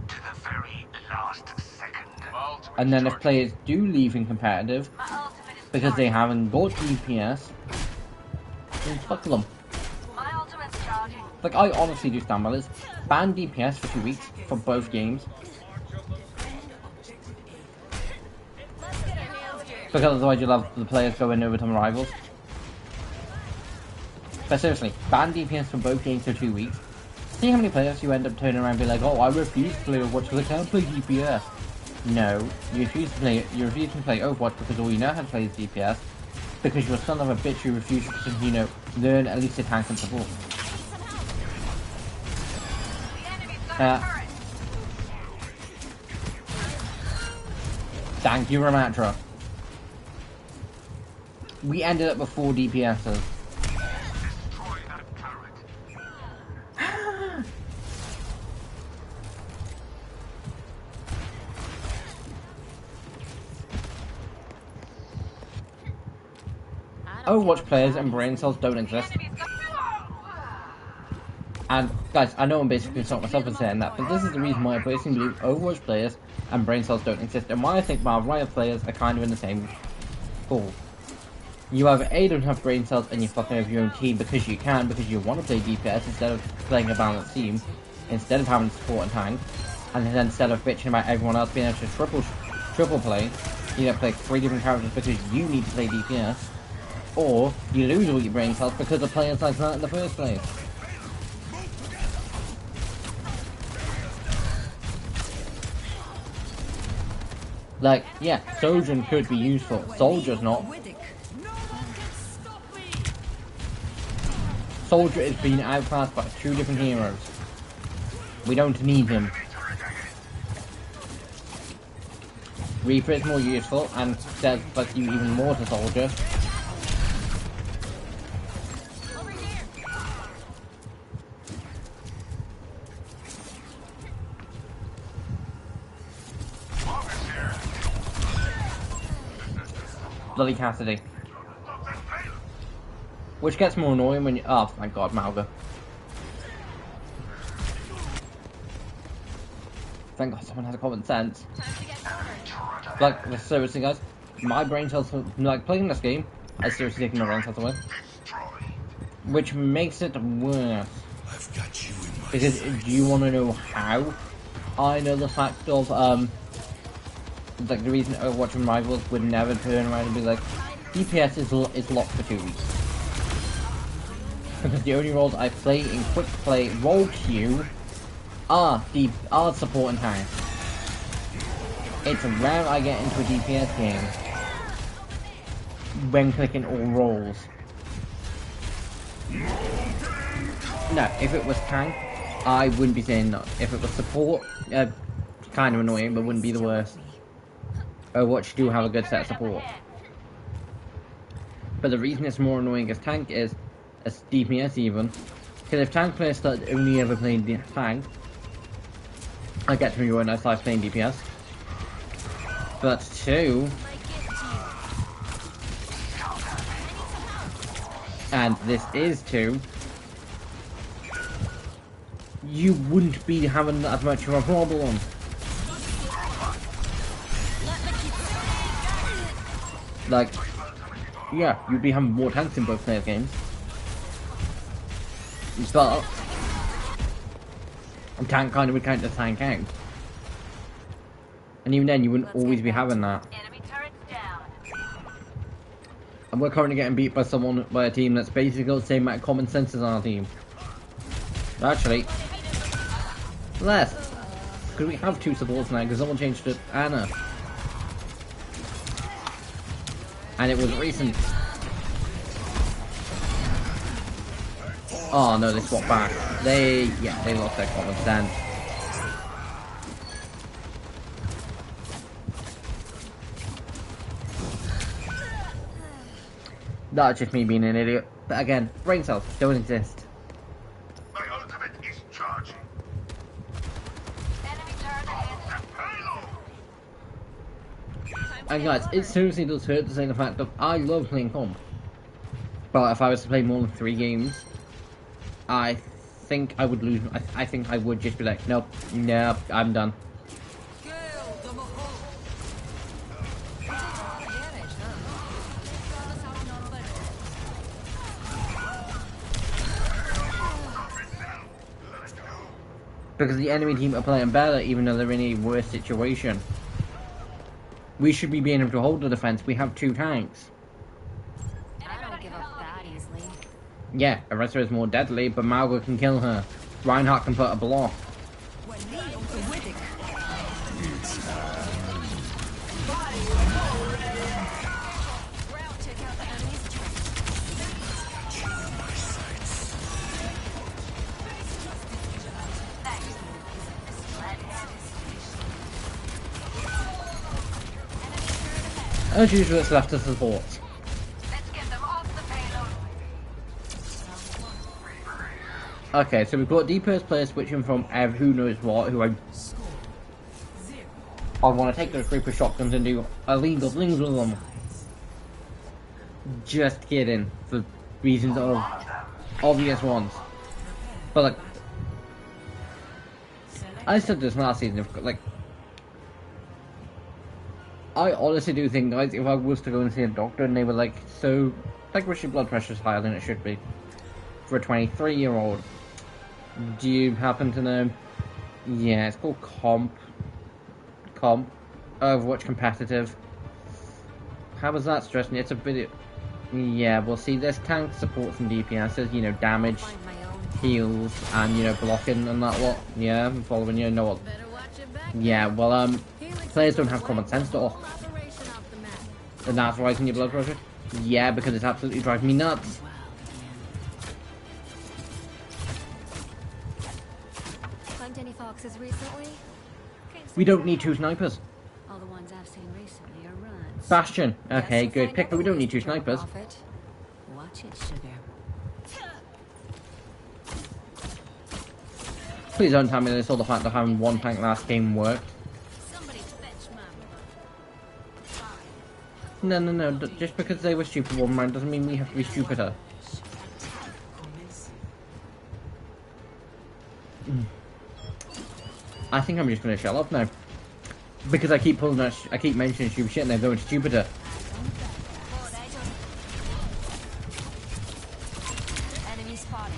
And then if players do leave in competitive because they haven't got DPS, then fuck them. Like, I honestly do stand by this. Ban DPS for 2 weeks for both games. Because otherwise you'll have the players going over to Rivals. But seriously, ban DPS for both games for 2 weeks. See how many players you end up turning around and be like, oh, I refuse to play Overwatch because I can't play DPS. No, you refuse to play Overwatch because all you know how to play is DPS. Because you're a son of a bitch who refuses to, you know, learn at least a tank and support. Thank you, Ramatra. We ended up with 4 DPSs. Overwatch players and brain cells don't exist. And guys, I know I'm basically stopping myself in saying that, but this is the reason why I personally believe Overwatch players and brain cells don't exist, and why I think Marvel Riot players are kind of in the same pool. You either A, don't have brain cells and you're fucking over your own team because you can, because you want to play DPS instead of playing a balanced team, instead of having support and tank, and then instead of bitching about everyone else being able to triple play, you play 3 different characters because you need to play DPS, or you lose all your brain cells because of players like that in the first place. Like, yeah, Sojourn could be useful, Soldier's not. Soldier is being outclassed by 2 different heroes. We don't need him. Reaper is more useful and does fuck you even more to Soldier. Bloody Cassidy. Which gets more annoying when you... Oh, my god, Malga. Thank god someone has a common sense. Like, seriously guys, my brain cells, like, playing this game, I seriously taking my brain cells away. Which makes it worse. I've got you in my Because, do you want to know how? I know the fact of, like, the reason Overwatch and Rivals would never turn around and be like, DPS is locked for 2 weeks. Because the only roles I play in quick play role queue are support and tank. It's rare I get into a DPS game when clicking all roles. No, if it was tank, I wouldn't be saying no. If it was support, kind of annoying, but wouldn't be the worst. Overwatch do have a good set of support. But the reason it's more annoying as tank is, as DPS even, because if tank players start only ever playing tank, I get to enjoy a nice life playing DPS. But two, and this is two, you wouldn't be having that much of a problem. Like, yeah, you'd be having more tanks in both players' games. But tank kind of would count as tank out. And even then, you wouldn't always be having that. Enemy turrets down. And we're currently getting beat by a team that's basically got the same amount of common sense as our team. Actually, less. Because we have 2 supports now, because someone changed to Anna. And it was recent. Oh no, they swapped back. They lost their common sense. That's just me being an idiot. But again, brain cells don't exist. My ultimate is charging. Enemy turret ahead. And guys, it seriously does hurt to say the fact that I love playing comp. But if I was to play more than 3 games, I think I would lose. I think I would just be like, nope, I'm done. Because the enemy team are playing better, even though they're in a worse situation. We should be being able to hold the defense. We have 2 tanks. I don't give up that easily. Yeah, Arista is more deadly, but Malga can kill her. Reinhardt can put a block. As usual, it's left to support. Let's get them off the payload. Okay, so we've got DPS players switching from who knows what, who I want to take those creeper shotguns and do illegal things with them. Just kidding, for reasons of obvious ones. But like, I said this last season, like, I honestly do think, guys, if I was to go and see a doctor and they were like, so, like, your blood pressure's higher than it should be for a 23-year-old. Do you happen to know? Yeah, it's called Comp. Overwatch competitive. How was that stressing? It's a bit. Yeah, well, see, there's tank supports and DPSs, you know, damage, Find my own. heals, and, you know, blocking and that lot. Yeah, I'm following you, know what? Better watch it back. Yeah, well, players don't have common sense at all. Operation off the map. And that's rising your blood pressure? Yeah, because it's absolutely driving me nuts. Hunt any foxes recently? We don't need 2 snipers. All the ones I've seen recently are runs. Bastion. Okay, Guess good we'll pick, find but we out don't the need 2 least snipers. profit. Watch it, sugar. Please don't tell me this all the fact that having 1 tank last game worked. Somebody fetch my No, just because they were stupid one round doesn't mean we have to be stupider. I think I'm just gonna shut up now. Because I keep pulling that I keep mentioning stupid shit and they're going stupider. Enemy spotted.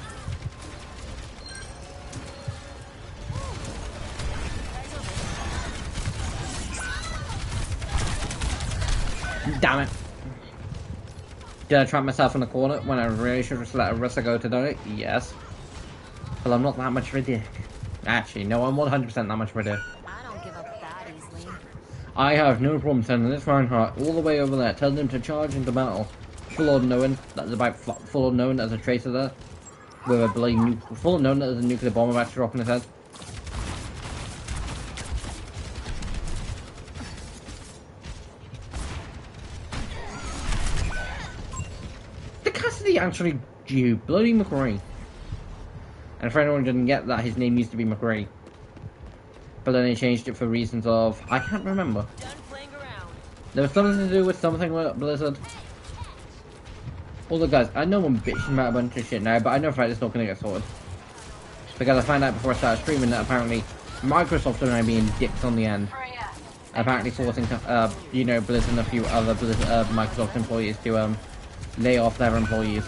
Damn it. Did I trap myself in the corner when I really should just let Arissa go to do it? Yes. Well, I'm not that much of a dick. Actually, no, I'm 100% that much of a dick. I don't give up that easily. I have no problem sending this Reinhardt all the way over there, telling him to charge into battle. Full on knowing that there's about full on knowing there's a traitor there. With a bloody full on knowing that there's a nuclear bomb about to drop in his head. The Cassidy actually due bloody McRae. And for anyone who didn't get that, his name used to be McRae. But then they changed it for reasons of I can't remember. There was something to do with something with Blizzard. Although guys, I know I'm bitching about a bunch of shit now, but I know for a fact it's not gonna get sorted. Because I found out before I started streaming that apparently Microsoft are now being dicks on the end. Apparently forcing you know, Blizzard and a few other Microsoft employees to lay off their employees.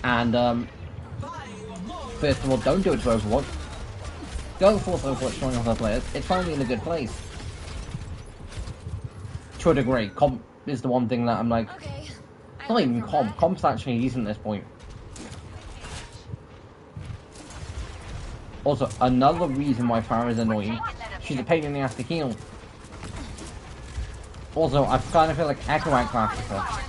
And first of all, don't do it to Overwatch. Don't force Overwatch showing off their players. It's finally in a good place. To a degree, comp is the one thing that I'm like, Okay. not even comp. Comp's actually decent at this point. Also, another reason why Farah is annoying, she's a pain in the ass to heal. Also, I kind of feel like Echo outclasses her.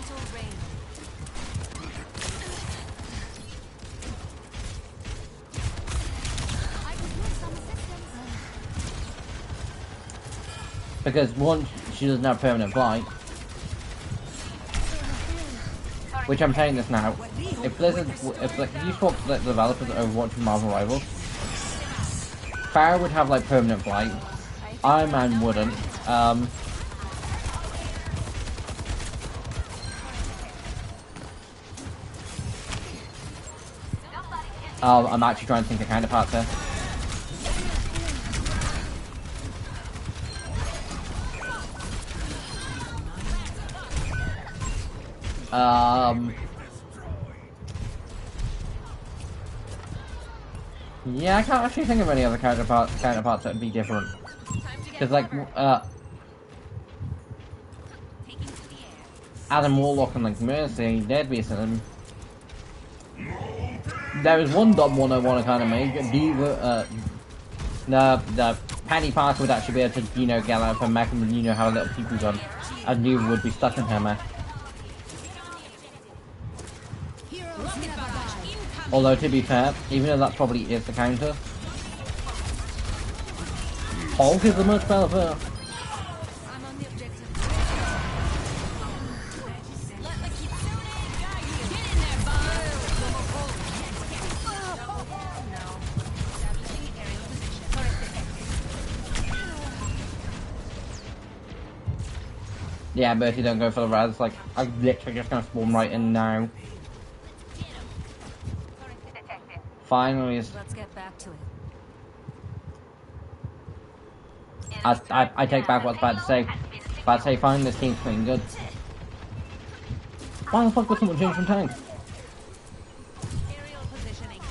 Because one, she doesn't have permanent flight. Which I'm saying this now. If Blizzard, if you swap the developers of Overwatch from Marvel Rivals, Farah would have like permanent flight. Iron Man wouldn't. I'm actually trying to think of counterparts here. Yeah, I can't actually think of any other counterparts that would be different. Because, like, Adam Warlock and, like, Mercy, they'd be something. There is one dumb one I want to kind of make. The Penny Parker would actually be able to, you know, get out of her mech and, you know, have a little peepee gun. And Diva would be stuck in her mech. Although, to be fair, even though that probably is the counter, Hulk is a much better player. I'm on the objective. Yeah, but if you don't go for the res, like, I'm literally just gonna spawn right in now. Finally, Let's get back to it. I take back what I was about to say. About to say, finally, this team's playing good. Why the fuck would someone change from tank? Aerial positioning.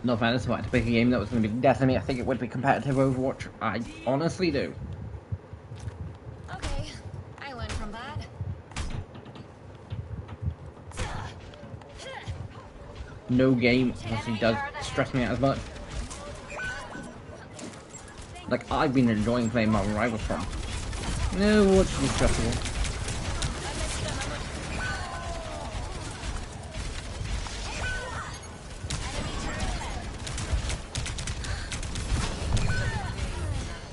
No offense, if I had to pick a game that was going to be Destiny, I think it would be competitive Overwatch. I honestly do. Okay, I learned from that. No game honestly does stress me out as much. Like, I've been enjoying playing Marvel Rivals from. No, what's stressful.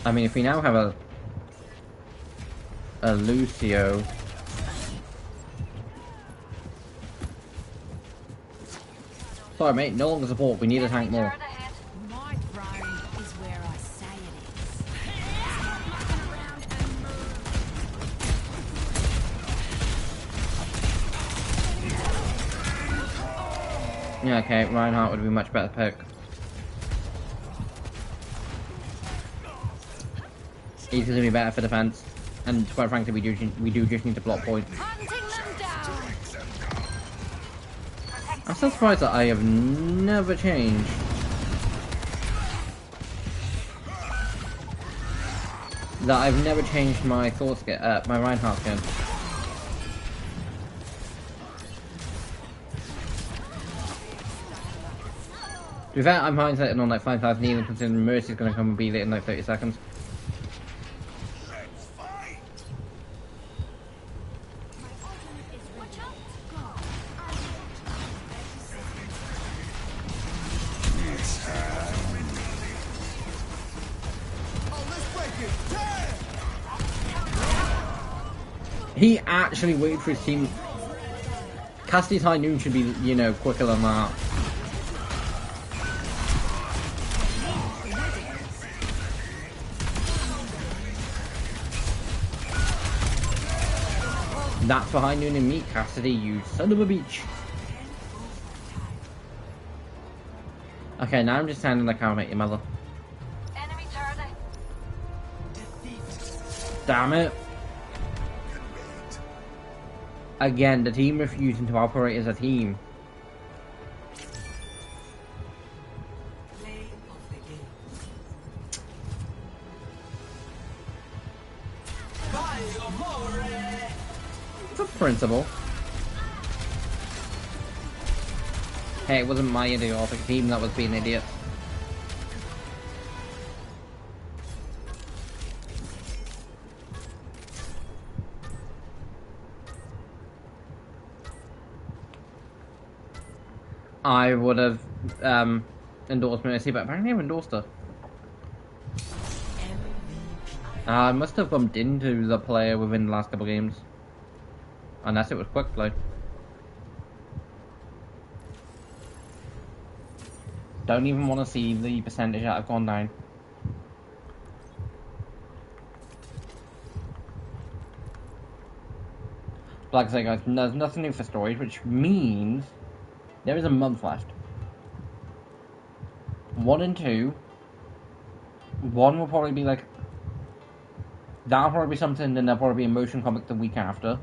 I mean, if we now have a Lucio. Sorry, mate, no longer support. We need a tank more. My throne is where I Yeah, okay, Reinhardt would be a much better pick. He's going to be better for defense, and quite frankly, we do just need to block points. Hunting them down. I'm so surprised that I have never changed. That I've never changed my Thor skin, my Reinhardt skin. To be fair, I'm hindsighting on like 5,000 even considering Mercy's gonna come and beat it in like 30 seconds. He actually waited for his team. Cassidy's high noon should be, you know, quicker than that. That's for high noon and meat, Cassidy, you son of a bitch. Okay, now I'm just standing like I'll make your mother. Enemy turret. Damn it. Again, the team refusing to operate as a team. It's a principle. Hey, it wasn't my idiotic team that was being idiots. I would have endorsed Mercy, but apparently I've endorsed her. I must have bumped into the player within the last couple of games. Unless it was quick play. Don't even want to see the percentage that I've gone down. Like I say guys, there's nothing new for storage, which means there is a month left. 1 and 2. 1 will probably be like... That'll probably be something, then there'll probably be a motion comic the week after.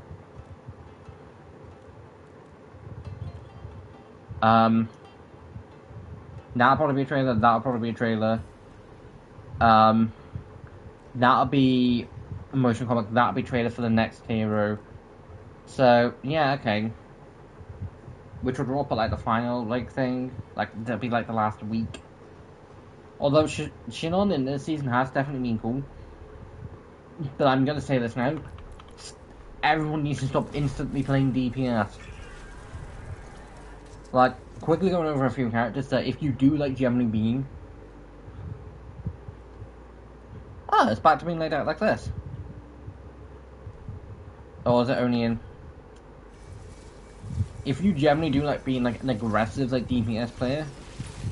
That'll probably be a trailer, that'll probably be a trailer. That'll be a motion comic, that'll be a trailer for the next hero. So, yeah, okay. Which would drop at like the final like thing, like that'd be like the last week. Although Shinon in this season has definitely been cool, but I'm gonna say this now: everyone needs to stop instantly playing DPS. Like quickly going over a few characters that if you do like Gemini Beam, it's back to being laid out like this. Or is it only in? If you generally do like being like an aggressive like DPS player,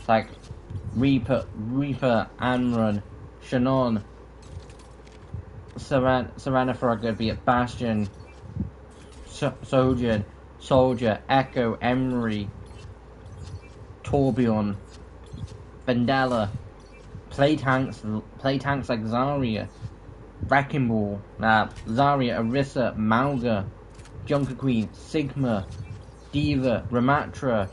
like Reaper, Amrun, Shannon, Serana for a good be it Bastion, Soldier, Echo, Emery, Torbjorn, Vendella, play tanks like Zarya, Wrecking Ball, Zarya, Orisa, Malga, Junker Queen, Sigma, Diva, Ramatra,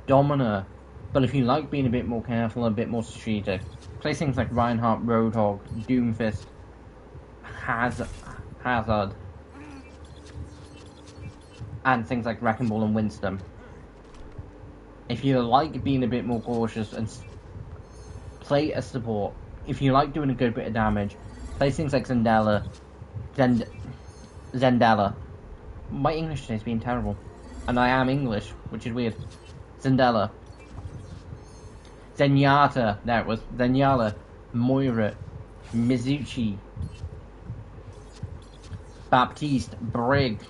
Domina. But if you like being a bit more careful, a bit more strategic, play things like Reinhardt, Roadhog, Doomfist, Hazard, and things like Wrecking Ball and Winston. If you like being a bit more cautious and play a support, if you like doing a good bit of damage, play things like Zendala. My English today is being terrible. And I am English, which is weird. Zendala. Zenyatta. There it was. Zenyatta. Moira. Mizuchi. Baptiste. Brig.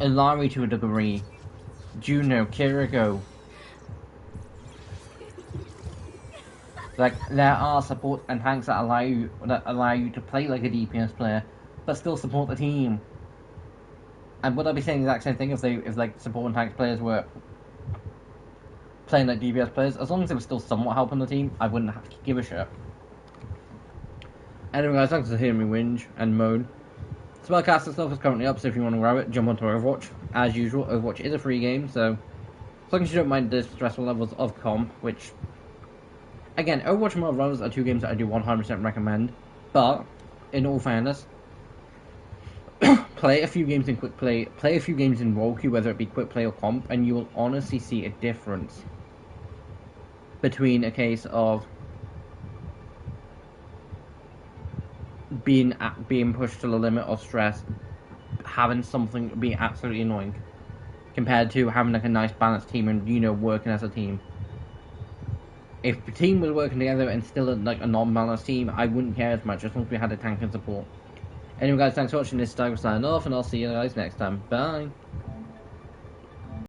Ilari to a degree. Juno. Kiriko. Like, there are support and tanks that allow you to play like a DPS player, but still support the team. And would I be saying the exact same thing if like support and tanks players were playing like DPS players? As long as they were still somewhat helping the team, I wouldn't have to give a shit. Anyway, guys, thanks for hearing me whinge and moan. Spellcast itself is currently up, so if you want to grab it, jump onto Overwatch. As usual, Overwatch is a free game, so as long as you don't mind the stressful levels of comp, which, again, Overwatch and Marvel Rivals are two games that I do 100% recommend, but, in all fairness, play a few games in quick play a few games in role queue, whether it be quick play or comp, and you will honestly see a difference between a case of being pushed to the limit of stress, having something be absolutely annoying, compared to having like a nice balanced team and working as a team. If the team was working together and still like a non-balanced team, I wouldn't care as much as long as we had a tank and support. Anyway, guys, thanks for watching. This is Tiger signing off, and I'll see you guys next time. Bye.